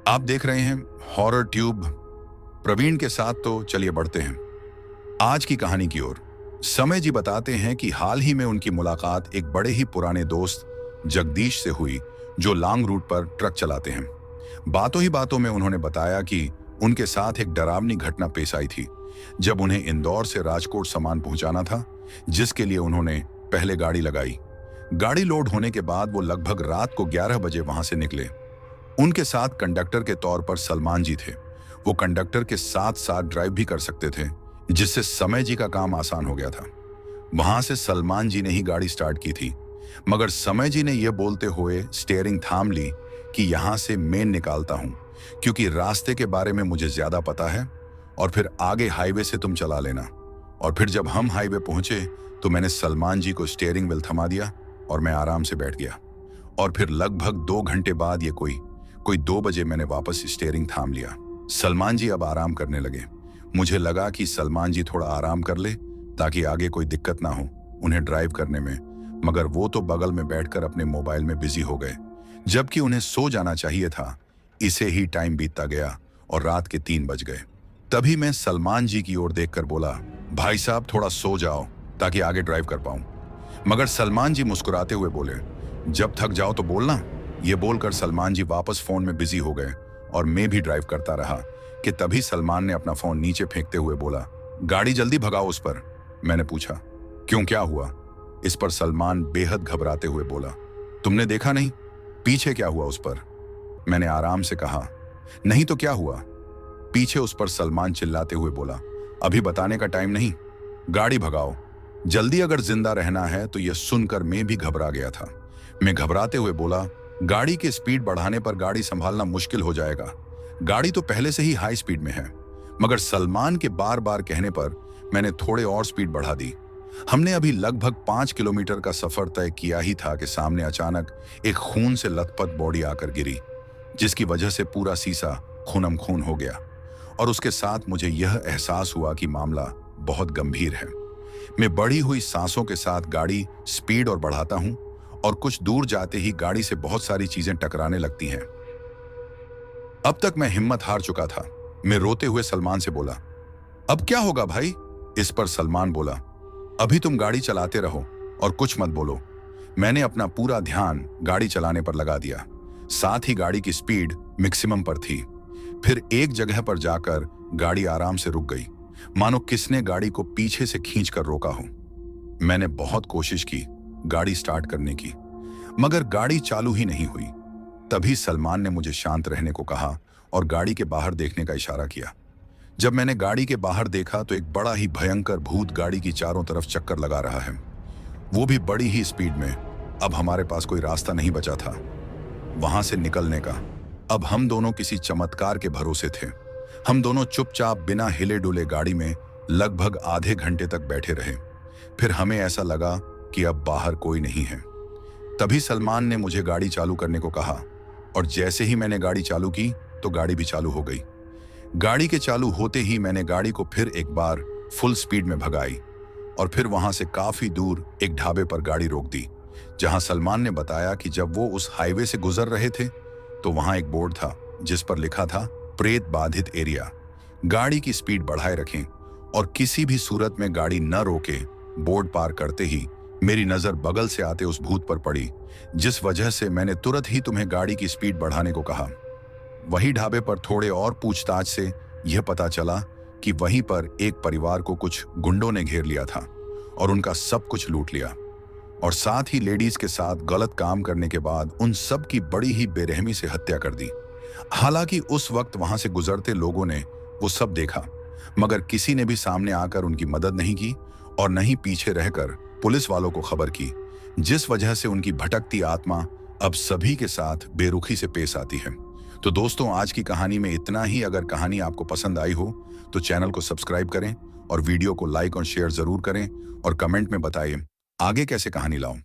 आप देख रहे हैं हॉरर ट्यूब प्रवीण के साथ। तो चलिए बढ़ते हैं आज की कहानी की ओर। समय जी बताते हैं कि हाल ही में उनकी मुलाकात एक बड़े ही पुराने दोस्त जगदीश से हुई, जो लॉन्ग रूट पर ट्रक चलाते हैं। बातों ही बातों में उन्होंने बताया कि उनके साथ एक डरावनी घटना पेश आई थी, जब उन्हें इंदौर से राजकोट सामान पहुंचाना था, जिसके लिए उन्होंने पहले गाड़ी लगाई। गाड़ी लोड होने के बाद वो लगभग रात को 11 बजे वहां से निकले। उनके साथ कंडक्टर के तौर पर सलमान जी थे। वो कंडक्टर के साथ साथ ड्राइव भी कर सकते थे, जिससे समय जी का काम आसान हो गया था। वहां से सलमान जी ने ही गाड़ी स्टार्ट की थी, मगर समय जी ने यह बोलते हुए स्टीयरिंग थाम ली कि यहां से मैं निकालता हूं, क्योंकि रास्ते के बारे में मुझे ज्यादा पता है, और फिर आगे हाईवे से तुम चला लेना। और फिर जब हम हाईवे पहुंचे तो मैंने सलमान जी को स्टीयरिंग व्हील थमा दिया और मैं आराम से बैठ गया। और फिर लगभग 2 घंटे बाद ये कोई 2 बजे मैंने वापस स्टीयरिंग थाम लिया। सलमान जी अब आराम करने लगे। मुझे लगा कि सलमान जी थोड़ा आराम कर ले ताकि आगे कोई दिक्कत ना हो उन्हें ड्राइव करने में, मगर वो तो बगल में बैठकर अपने मोबाइल में बिजी हो गए, जबकि उन्हें सो जाना चाहिए था। इसे ही टाइम बीतता गया और रात के 3 बज गए। तभी मैं सलमान जी की ओर देखकर बोला, भाई साहब थोड़ा सो जाओ ताकि आगे ड्राइव कर पाऊं। मगर सलमान जी मुस्कुराते हुए बोले, जब थक जाओ तो बोलना। ये बोलकर सलमान जी वापस फोन में बिजी हो गए और मैं भी ड्राइव करता रहा कि तभी सलमान ने अपना फोन नीचे फेंकते हुए बोला, गाड़ी जल्दी भगाओ उस पर। मैंने पूछा, क्यों, क्या हुआ? इस पर सलमान बेहद घबराते हुए बोला, तुमने देखा नहीं पीछे क्या हुआ उस पर? मैंने आराम से कहा, नहीं तो क्या हुआ पीछे उस पर? सलमान चिल्लाते हुए बोला, अभी बताने का टाइम नहीं, गाड़ी भगाओ जल्दी, अगर जिंदा रहना है। तो यह सुनकर मैं भी घबरा गया था। मैं घबराते हुए बोला, गाड़ी की स्पीड बढ़ाने पर गाड़ी संभालना मुश्किल हो जाएगा, गाड़ी तो पहले से ही हाई स्पीड में है। मगर सलमान के बार बार कहने पर मैंने थोड़े और स्पीड बढ़ा दी। हमने अभी लगभग 5 किलोमीटर का सफर तय किया ही था कि सामने अचानक एक खून से लथपथ बॉडी आकर गिरी, जिसकी वजह से पूरा शीशा खूनम खून हो गया। और उसके साथ मुझे यह एहसास हुआ कि मामला बहुत गंभीर है। मैं बढ़ी हुई सांसों के साथ गाड़ी स्पीड और बढ़ाता हूं, और कुछ दूर जाते ही गाड़ी से बहुत सारी चीजें टकराने लगती हैं। अब तक मैं हिम्मत हार चुका था। मैं रोते हुए सलमान से बोला, अब क्या होगा भाई? इस पर सलमान बोला, अभी तुम गाड़ी चलाते रहो और कुछ मत बोलो। मैंने अपना पूरा ध्यान गाड़ी चलाने पर लगा दिया, साथ ही गाड़ी की स्पीड मैक्सिमम पर थी। फिर एक जगह पर जाकर गाड़ी आराम से रुक गई, मानो किसने गाड़ी को पीछे से खींचकर रोका हो। मैंने बहुत कोशिश की गाड़ी स्टार्ट करने की, मगर गाड़ी चालू ही नहीं हुई। तभी सलमान ने मुझे शांत रहने को कहा और गाड़ी के बाहर देखने का इशारा किया। जब मैंने गाड़ी के बाहर देखा तो एक बड़ा ही भयंकर भूत गाड़ी की चारों तरफ चक्कर लगा रहा है, वो भी बड़ी ही स्पीड में। अब हमारे पास कोई रास्ता नहीं बचा था वहां से निकलने का। अब हम दोनों किसी चमत्कार के भरोसे थे। हम दोनों चुपचाप बिना हिले डुले गाड़ी में लगभग आधे घंटे तक बैठे रहे। फिर हमें ऐसा लगा कि अब बाहर कोई नहीं है। तभी सलमान ने मुझे गाड़ी चालू करने को कहा, और जैसे ही मैंने गाड़ी चालू की तो गाड़ी भी चालू हो गई। गाड़ी के चालू होते ही मैंने गाड़ी को फिर एक बार फुल स्पीड में भगाई, और फिर वहां से काफी दूर एक ढाबे पर गाड़ी रोक दी, जहां सलमान ने बताया कि जब वो उस हाईवे से गुजर रहे थे तो वहां एक बोर्ड था जिस पर लिखा था, प्रेत बाधित एरिया, गाड़ी की स्पीड बढ़ाए रखें और किसी भी सूरत में गाड़ी न रोके। बोर्ड पार करते ही मेरी नजर बगल से आते उस भूत पर पड़ी, जिस वजह से मैंने तुरंत ही तुम्हें गाड़ी की स्पीड बढ़ाने को कहा। वही ढाबे पर थोड़े और पूछताछ से यह पता चला कि वहीं पर एक परिवार को कुछ गुंडों ने घेर लिया था और उनका सब कुछ लूट लिया, और साथ ही लेडीज के साथ गलत काम करने के बाद उन सब की बड़ी ही बेरहमी से हत्या कर दी। हालांकि उस वक्त वहां से गुजरते लोगों ने वो सब देखा, मगर किसी ने भी सामने आकर उनकी मदद नहीं की और न ही पीछे रहकर पुलिस वालों को खबर की, जिस वजह से उनकी भटकती आत्मा अब सभी के साथ बेरुखी से पेश आती है। तो दोस्तों, आज की कहानी में इतना ही। अगर कहानी आपको पसंद आई हो तो चैनल को सब्सक्राइब करें और वीडियो को लाइक और शेयर जरूर करें, और कमेंट में बताइए आगे कैसे कहानी लाऊं।